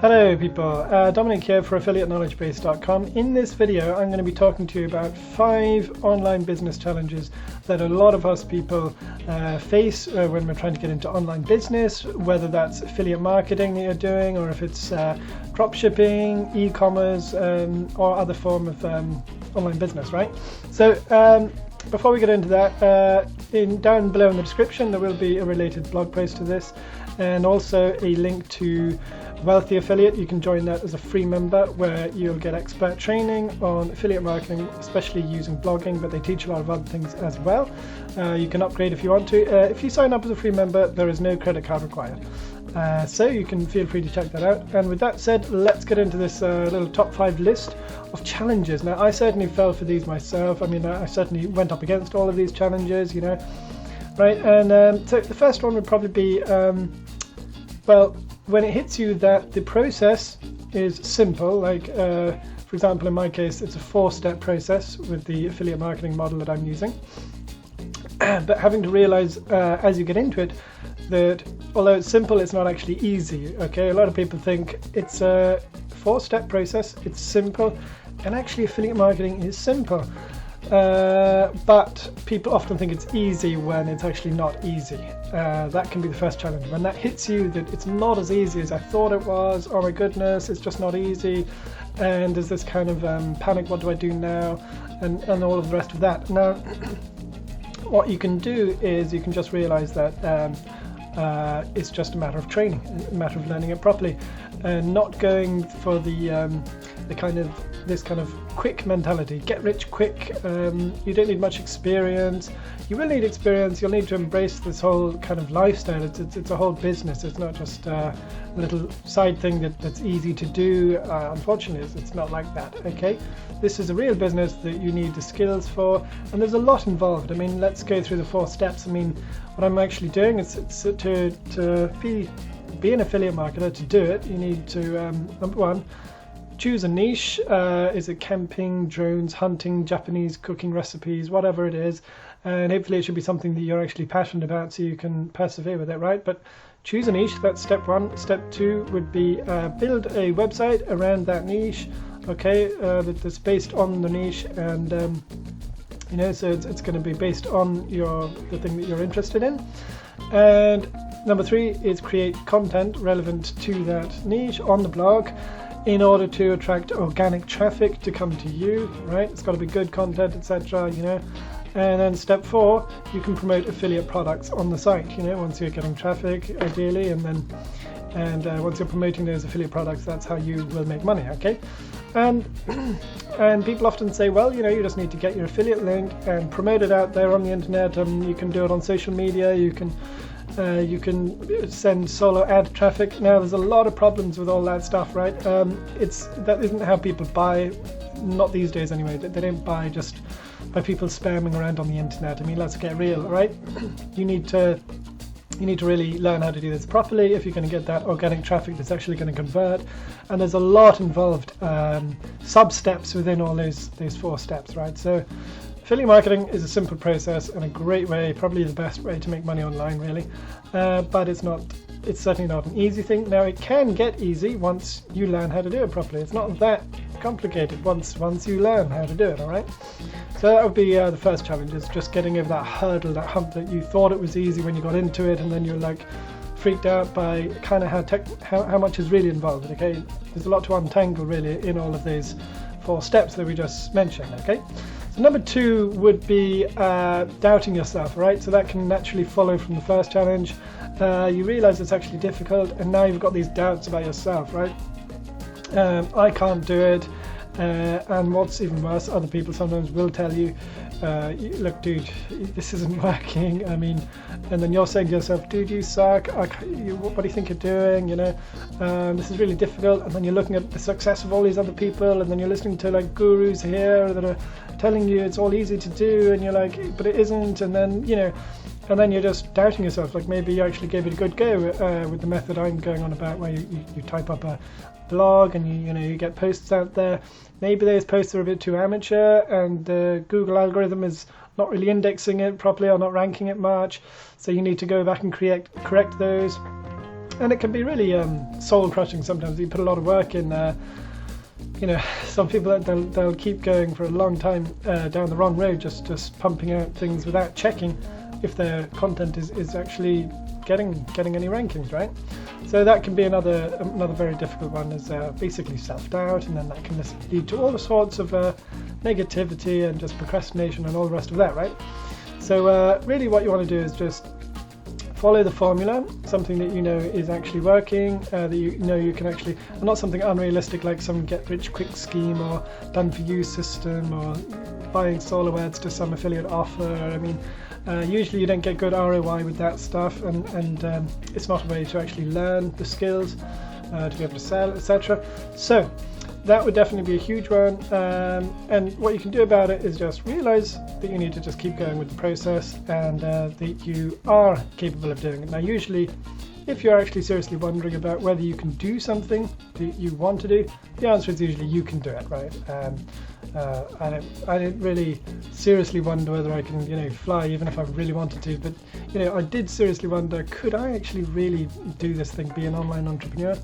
Hello people, Dominic here for AffiliateKnowledgeBase.com. In this video I'm going to be talking to you about 5 online business challenges that a lot of us people face when we're trying to get into online business, whether that's affiliate marketing that you're doing or if it's drop shipping, e-commerce or other form of online business, right? So before we get into that, down below in the description there will be a related blog post to this and also a link to Wealthy Affiliate. You can join that as a free member where you'll get expert training on affiliate marketing, especially using blogging, but they teach a lot of other things as well. You can upgrade if you want to. If you sign up as a free member, there is no credit card required. So you can feel free to check that out. And with that said, let's get into this little top 5 list of challenges. Now, I certainly fell for these myself. I mean, I certainly went up against all of these challenges, you know, right? And so the first one would probably be, well, when it hits you that the process is simple, like for example in my case it's a 4-step process with the affiliate marketing model that I'm using, but having to realize as you get into it that although it's simple, it's not actually easy. Okay, a lot of people think it's a 4-step process, it's simple, and actually affiliate marketing is simple. But people often think it's easy when it's actually not easy. That can be the first challenge. When that hits you that it's not as easy as I thought it was, oh my goodness, it's just not easy, and there's this kind of panic, what do I do now, and all of the rest of that. Now, what you can do is you can just realize that it's just a matter of training, a matter of learning it properly, and not going for this kind of quick mentality, get rich quick. You don't need much experience. You will need experience. You'll need to embrace this whole kind of lifestyle. It's a whole business. It's not just a little side thing that's easy to do. Unfortunately, it's not like that. Okay, this is a real business that you need the skills for, and there's a lot involved. I mean, let's go through the 4 steps. I mean, what I'm actually doing is to be an affiliate marketer. To do it, you need to number 1, choose a niche. Is it camping, drones, hunting, Japanese cooking recipes, whatever it is, and hopefully it should be something that you're actually passionate about so you can persevere with it, right? But choose a niche, that's step 1. Step 2 would be build a website around that niche, okay, that's based on the niche, and you know, so it's going to be based on the thing that you're interested in. And number 3 is create content relevant to that niche on the blog in order to attract organic traffic to come to you, right? It's got to be good content, etc., you know. And then step 4, you can promote affiliate products on the site, you know, once you're getting traffic ideally, and once you're promoting those affiliate products, that's how you will make money, okay? And people often say, well, you know, you just need to get your affiliate link and promote it out there on the internet, and you can do it on social media, you can send solo ad traffic. Now, there's a lot of problems with all that stuff, right? That isn't how people buy, not these days anyway. They don't buy just by people spamming around on the internet. I mean, let's get real, right? You need to really learn how to do this properly if you're going to get that organic traffic that's actually going to convert. And there's a lot involved, sub-steps within all those 4 steps, right? So affiliate marketing is a simple process and a great way, probably the best way to make money online, really. But it's certainly not an easy thing. Now, it can get easy once you learn how to do it properly. It's not that complicated once you learn how to do it, all right? So that would be the first challenge, is just getting over that hurdle, that hump that you thought it was easy when you got into it, and then you're like freaked out by kind of how much is really involved, okay? There's a lot to untangle really in all of these 4 steps that we just mentioned, okay? So number 2 would be doubting yourself, right? So that can naturally follow from the first challenge. You realize it's actually difficult, and now you've got these doubts about yourself, right? I can't do it, and what's even worse, other people sometimes will tell you, look dude, this isn't working. I mean, and then you're saying to yourself, dude, you suck, what do you think you're doing, you know, this is really difficult. And then you're looking at the success of all these other people, and then you're listening to like gurus here that are telling you it's all easy to do, and you're like, but it isn't. And then, you know, and then you're just doubting yourself, like maybe you actually gave it a good go with the method I'm going on about, where you type up a blog and you get posts out there. Maybe those posts are a bit too amateur, and the Google algorithm is not really indexing it properly or not ranking it much, so you need to go back and correct those. and it can be really soul crushing sometimes. You put a lot of work in. You know, some people they'll keep going for a long time down the wrong road, just pumping out things without checking if their content is actually getting any rankings, right? So that can be another very difficult one, is basically self-doubt, and then that can lead to all sorts of negativity and just procrastination and all the rest of that, right? So really what you want to do is just follow the formula, something that you know is actually working, that you know you can actually, and not something unrealistic like some get-rich-quick scheme or done-for-you system or buying solo ads to some affiliate offer. I mean, usually you don't get good ROI with that stuff, and it's not a way to actually learn the skills to be able to sell, etc. So that would definitely be a huge one, and what you can do about it is just realize that you need to just keep going with the process, and that you are capable of doing it. Now usually, if you're actually seriously wondering about whether you can do something that you want to do, the answer is usually you can do it, right? I don't really seriously wonder whether I can, you know, fly even if I really wanted to, but you know, I did seriously wonder, could I actually really do this thing, be an online entrepreneur?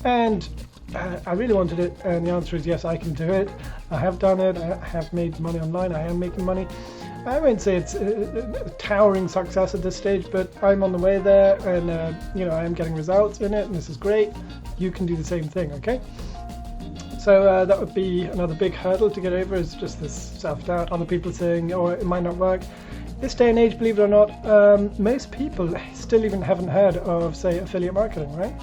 And I really wanted it, and the answer is yes, I can do it. I have done it. I have made money online. I am making money. I won't say it's a towering success at this stage, but I'm on the way there, and you know, I am getting results in it, and this is great. You can do the same thing, okay? So that would be another big hurdle to get over, is just this self-doubt, other people saying, oh, it might not work. This day and age, believe it or not, most people still even haven't heard of, say, affiliate marketing, right?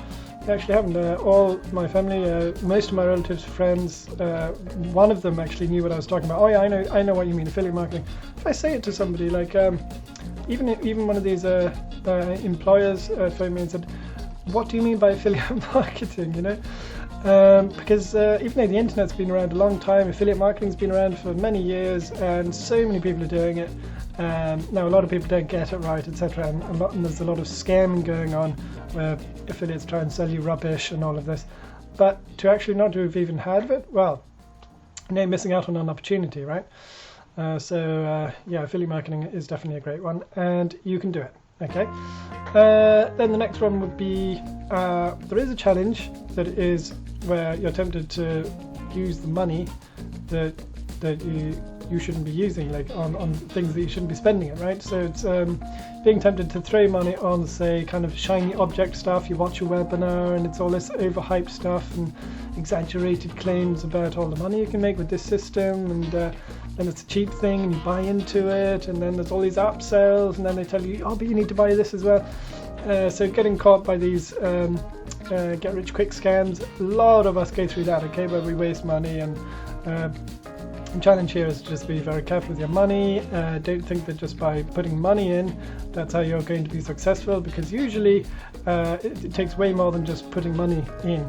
They actually haven't. All my family, most of my relatives, friends, one of them actually knew what I was talking about. Oh yeah, I know what you mean, affiliate marketing. If I say it to somebody, like even one of these employers phoned me and said, what do you mean by affiliate marketing, you know? Because even though the internet's been around a long time, affiliate marketing's been around for many years, and so many people are doing it. Now a lot of people don't get it right, etc., and there's a lot of scamming going on where affiliates try and sell you rubbish and all of this. But to actually not to have even heard of it, well, you're missing out on an opportunity, right? So yeah, affiliate marketing is definitely a great one, and you can do it. Okay. Then the next one would be there is a challenge that is where you're tempted to use the money that you shouldn't be using, like on things that you shouldn't be spending it, right? So it's being tempted to throw money on, say, kind of shiny object stuff. You watch a webinar and it's all this overhyped stuff and exaggerated claims about all the money you can make with this system, and then it's a cheap thing and you buy into it, and then there's all these upsells, and then they tell you, oh, but you need to buy this as well. So getting caught by these get rich quick scams, a lot of us go through that, okay, where we waste money, and the challenge here is just be very careful with your money. Don't think that just by putting money in, that's how you're going to be successful, because usually it takes way more than just putting money in.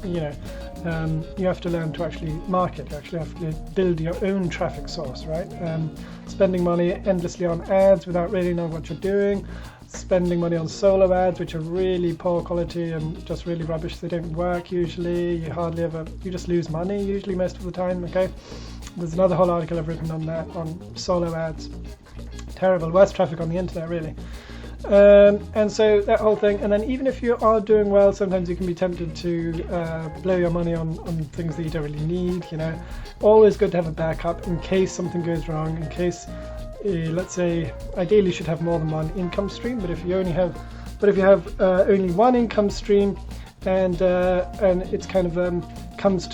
You know, you have to learn to actually market. You actually have to build your own traffic source, right? Spending money endlessly on ads without really knowing what you're doing. Spending money on solo ads, which are really poor quality and just really rubbish. They don't work usually. You just lose money usually most of the time, okay? There's another whole article I've written on that, on solo ads. Terrible, worst traffic on the internet, really. And so that whole thing, and then even if you are doing well, sometimes you can be tempted to blow your money on things that you don't really need, you know. Always good to have a backup in case something goes wrong, in case, let's say, ideally you should have more than one income stream, but if you have only one income stream, and it's kind of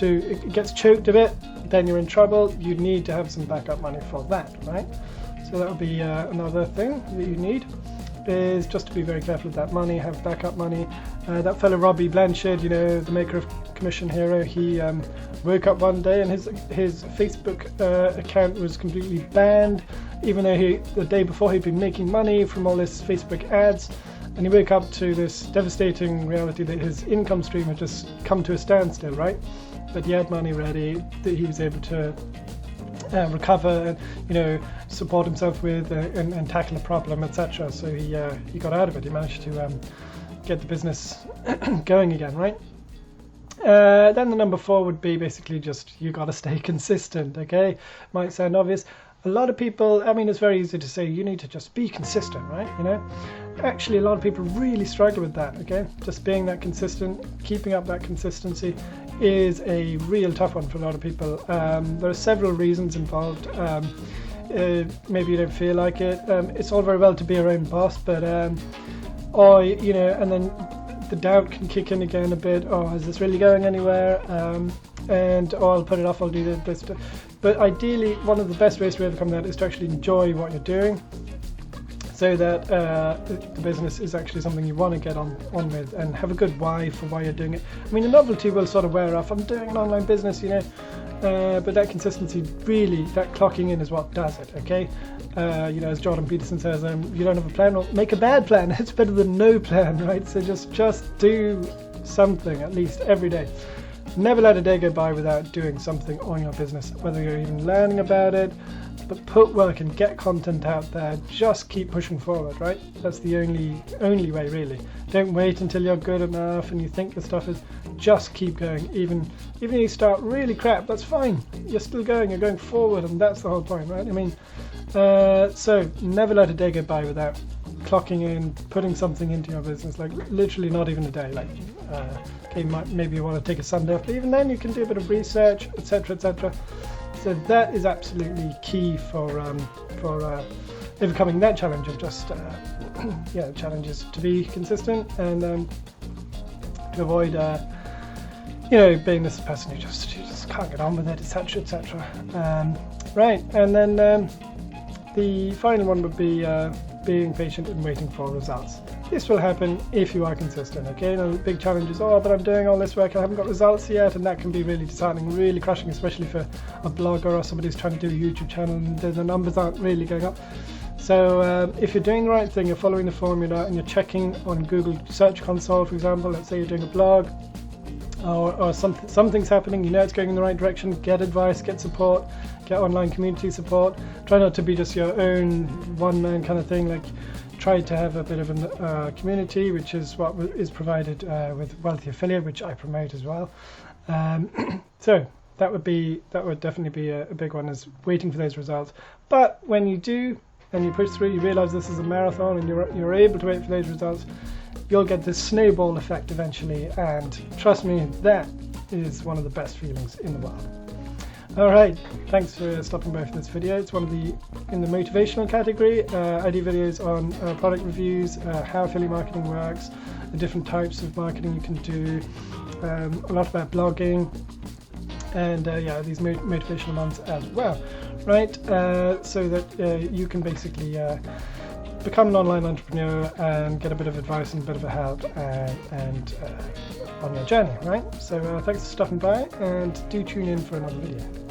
it gets choked a bit, then you're in trouble. You need to have some backup money for that, right? So that would be another thing that you need, is just to be very careful with that money, have backup money. That fellow Robbie Blanchard, you know, the maker of Commission Hero, he woke up one day and his Facebook account was completely banned, even though the day before he'd been making money from all this Facebook ads. And he woke up to this devastating reality that his income stream had just come to a standstill, right? But he had money ready that he was able to recover and, you know, support himself with and tackle a problem, etc. So he got out of it. He managed to get the business going again, right? Then the number 4 would be basically just you got to stay consistent, okay? Might sound obvious. A lot of people, I mean, it's very easy to say you need to just be consistent, right? You know, actually a lot of people really struggle with that. Okay, just being that consistent, keeping up that consistency is a real tough one for a lot of people. There are several reasons involved. Maybe you don't feel like it. It's all very well to be your own boss, but or you know, and then the doubt can kick in again a bit. Oh, is this really going anywhere? And oh, I'll put it off, I'll do this. But ideally, one of the best ways to overcome that is to actually enjoy what you're doing, so that the business is actually something you want to get on with, and have a good why for why you're doing it. I mean, the novelty will sort of wear off. I'm doing an online business, you know, but that consistency, really, that clocking in is what does it. Okay, you know, as Jordan Peterson says, you don't have a plan, well, make a bad plan. It's better than no plan, right? So just do something at least every day. Never let a day go by without doing something on your business, whether you're even learning about it. But put work and get content out there. Just keep pushing forward, right? That's the only way, really. Don't wait until you're good enough and you think your stuff is. Just keep going. Even if you start really crap, that's fine. You're still going. You're going forward, and that's the whole point, right? I mean, so never let a day go by without clocking in, putting something into your business. Like literally, not even a day. Like, okay, maybe you want to take a Sunday off, but even then, you can do a bit of research, etc., etc. So that is absolutely key for overcoming that challenge of just yeah, the challenge is to be consistent and to avoid you know, being this person who just can't get on with it, etc., etc. Right, and then the final one would be being patient and waiting for results. This will happen if you are consistent. Okay, now the big challenge is, oh, but I'm doing all this work, I haven't got results yet, and that can be really disheartening, really crushing, especially for a blogger or somebody who's trying to do a YouTube channel and the numbers aren't really going up. So if you're doing the right thing, you're following the formula, and you're checking on Google Search Console, for example, let's say you're doing a blog, or something's happening, you know it's going in the right direction, get advice, get support, get online community support. Try not to be just your own one-man kind of thing. Like, try to have a bit of a community, which is what is provided with Wealthy Affiliate, which I promote as well. So that would definitely be a big one, is waiting for those results. But when you do, and you push through, you realize this is a marathon, and you're able to wait for those results, you'll get this snowball effect eventually, and trust me, that is one of the best feelings in the world. Alright, thanks for stopping by for this video. It's one of in the motivational category. I do videos on product reviews, how affiliate marketing works, the different types of marketing you can do, a lot about blogging, and yeah, these motivational ones as well, right? So that you can basically become an online entrepreneur and get a bit of advice and a bit of a help and on your journey, right? So thanks for stopping by, and do tune in for another video.